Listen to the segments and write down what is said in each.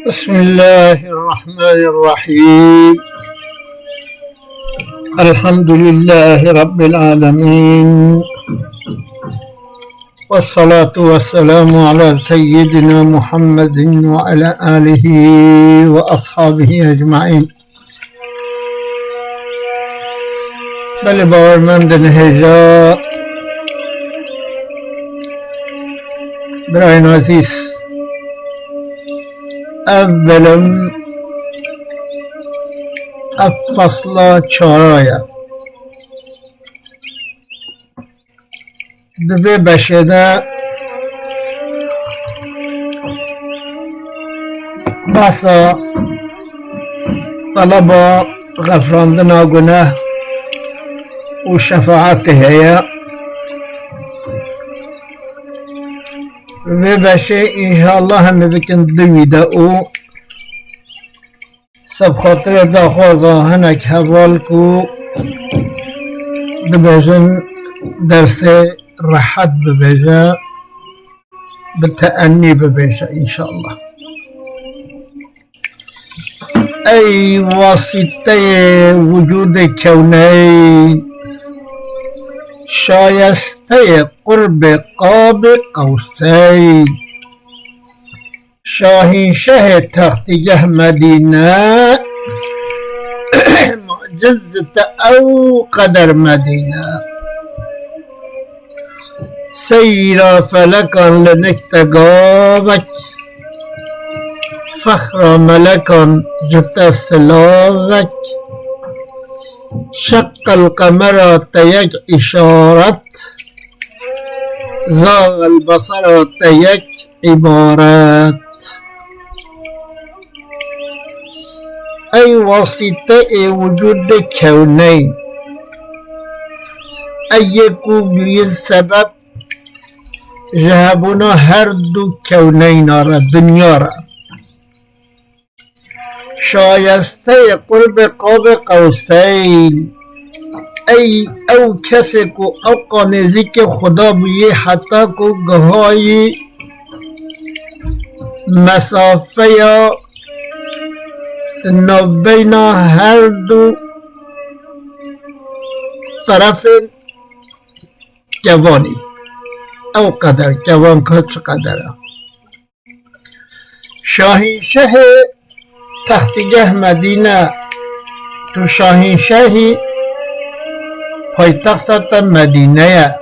بسم الله الرحمن الرحيم. الحمد لله رب العالمين، والصلاة والسلام على سيدنا محمد وعلى آله وأصحابه أجمعين. بله باورمندان هجا برای عزیز، اولم فصل چهارایه دوی بشده بسا طلب غفراندن گناه و شفاعت هیا و بشه انشاءالله همه بکن دویده او سب خاطر دا خوازا هنک حوال کو دبیجن درس راحت ببیجه بالتأنی ببیجه انشاءالله. ای واسطه وجود کونین، شایسته قرب قاب قوسین، شاهنشه تختگه مدینه، معجزت او قدر مدینه، سیرا فلکان لنکتگاوک، فخر ملکان جت سلاوک، شق القمر تيج إشارة، زاغ البصر تيج عبارات. أي واسطة وجود كونين، أيكو بيز سبب جهبنا هردو كونين را دنيا را، شایسته قرب قاب قوسین، ای او کسی کو اوقا نزدیک خدا بیه حتی کو گهای مسافه یا نبین هر دو طرف جوانی او قدر جوان که چقدره. شاهنشه تختگه مدینه، تو شاهنشاهی پایتخت مدینه،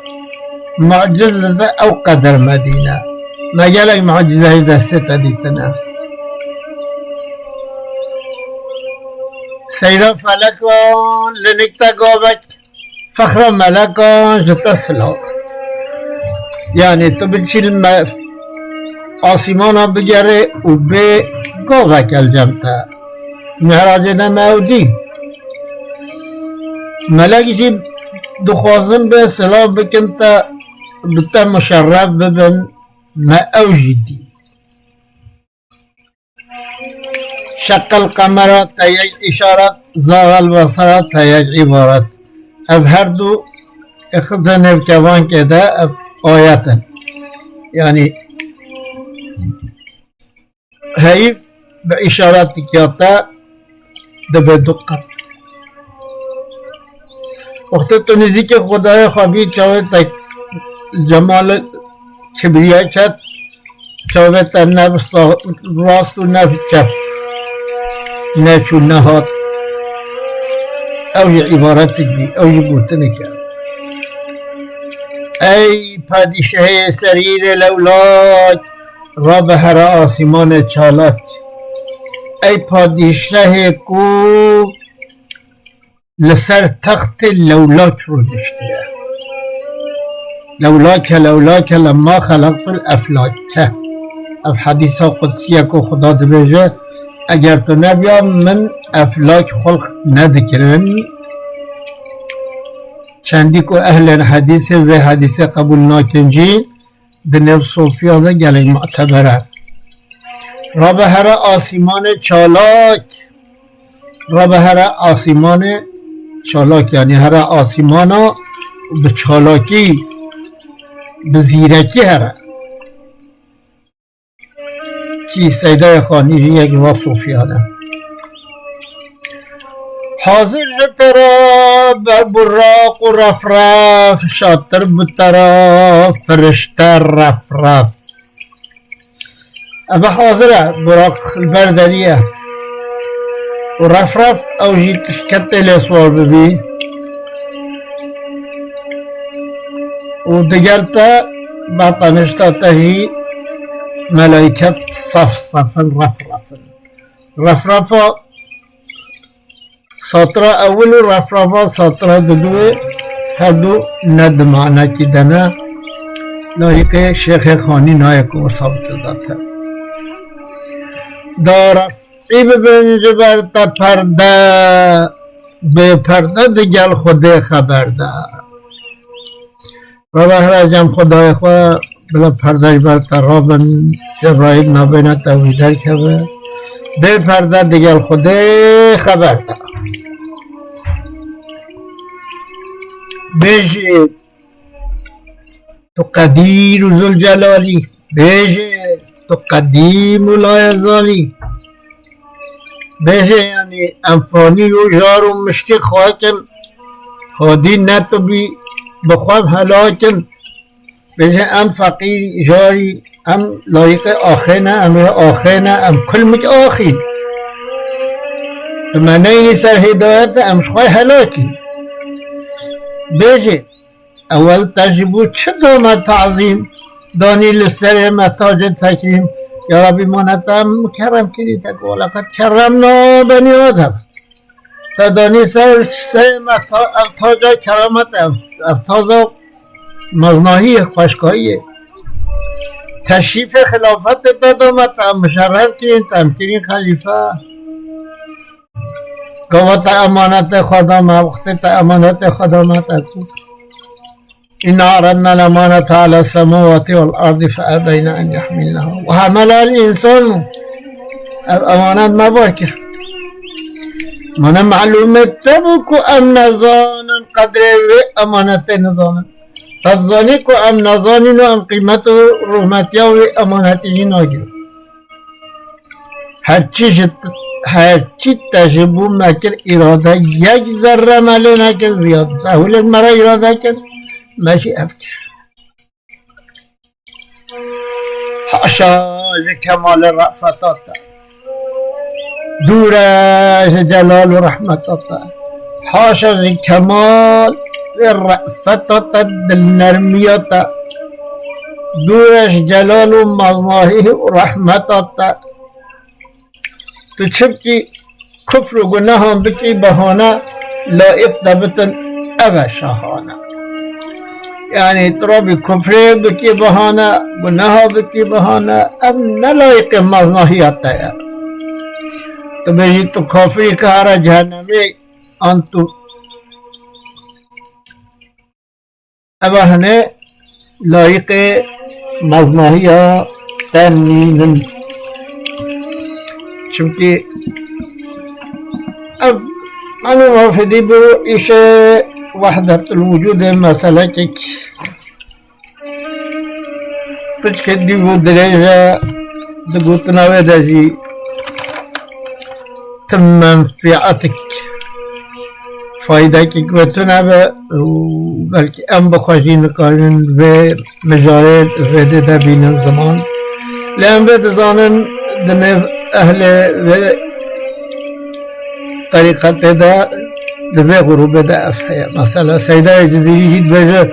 معجزه او قدر مدینه، مگل ای معجزه دسته تدیتنه. سیرا فلکان لنکتا گابک، فخر ملکان جتا سلاوک. یعنی تو بچیل آسیمانا بگره و به گاوک الجمتا مهراج نمودی ملکشی دخوازم به سلام بکن تا بتا مشرف ببن ما اوجدی. شق القمر تیج اشارت، زاغ البصر تیج عبارت. اف هر دو اخذن افکوان که ده اف آیتن، یعنی حیف به اشارات کیاتا دبه دقت. وقتی تو نزدیک خدای خوابی چاوه تا جمال کبریا چد، چاوه تا نفس راست و نفس چپ، نچو نهاد او یه عبارت بی او یه گوتنه کرد. ای پادشه سریر لولاک، را به هر آسمان چالاک. ای پادشه کو لسر تخت لولاک رو داشته. لولاک لولاک لما خلقت الافلاک. اف حدیث قدسیه کو خدا دبیجه اگر تو نبیا من افلاک خلق ندکرن. چندی کو اهل حدیث و حدیث قبول ناکنجین بنف صوفیا ده گلی معتبره. را به هر آسمان چالاک، را به هر آسمان چالاک یعنی هر آسمانا به چالاکی به زیرکی هره. کی سیده خانی یک و صوفیانه حاضر ترا براق و رفرف شاطر بترا فرشته رفرف اما حاضره براق البردریه و رفرف او جیتش کتی لیسوار ببی و دیگر تا باطنشتا تهی ملائکت صفصفن رفرفن رفرفا ساطرة أول رفرفا ساطرة دوه هر دو ند معنی کی دنه لایق شیخ خانی نایک و ثابت ذاته دار ای ببینج برتا پرده به پرده دیگل خود خبرده و بهر جم خدای خواه بلا پرده برتا رابن جبرائیل نابینه تویدر که به پرده دیگل خود خبرده بیجه تو قدیر و ذوالجلالی بیجه تو قدیم و لایزالی بیجه یعنی انفانی و جار و مشتی خواکن خودی نتو بی بخوام هلاکن بیجه ام فقیر جاری ام لایق آخینه ام آخینه ام کل مج آخین تو منینی سر هدایت ام شخوای هلاکی بیجه اول تجربو چه دامت تعظیم دانی لسر متاج تکریم یا ربی مانتم کرم کری تکو لقد کرمنا بنی آدم تا دانی سر متاج کرامت افتاز مزناهی خوشگاهیه تشریف خلافت دادامت مشرف کرین تمکرین خلیفه قوت امانت خدام وقت امانت خدامت اکو إن عرضنا الأمانة على السماوات والأرض فأبين أن يحملنها وحملها الإنسان الأمانات ما باكر من معلومة تبكو أم نظان قدر أمانة نظان فالظانيكو أم نظان أم قيمته رحمتيا وأمانته ناجر هرچی تجربو مکر اراده یک ذره ملی نکر زیاده اولت مرا اراده کر ماشي أفكر حاشا كمال الرأفتات دورة جلال ورحمتات حاشا كمال الرأفتات النرميات دورة جلال ومظاهر ورحمتات تشبكي كفر وقناها بكي بهانا لا إفضبتن أبا شاهانا يعني ترابي كفر بكي بهانا گناه بكي بهانا اب نلائق مظاهیت ہے تو بھئی تو کافری کارا جہنمی انتو اب ہنے لائق مظاهیت تنین چونکہ اب معلومة في دي برو إيش وحدة الوجود مسألة بس كدي ودرجة دقوتنا ودجي تم منفعتك فايدة كوتنا بلكي أم بخوشين قارن بمجارات غير بين الزمان لأن بتزانن دنف أهل طريقة دا دفع غروب دا أفحيا مثلا سيدة جزيري جد بجه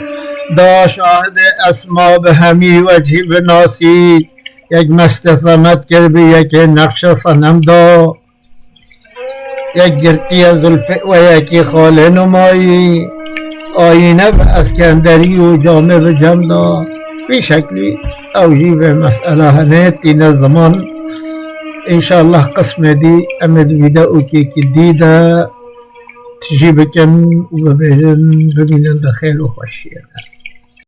دا شاهد اسما به همی وجهی بناسید یک مستثمت کربی یک نقش صنم دا یک گرتی از الفع و یکی خاله نمایی آینه به اسکندری و جامع به جمع دا بی شکلی اوجی به مسئله هنید تین زمان انشاءالله قسم دي امد ويدا اوكي كديدا تجيب كم وبين بمين الخير وخوشينا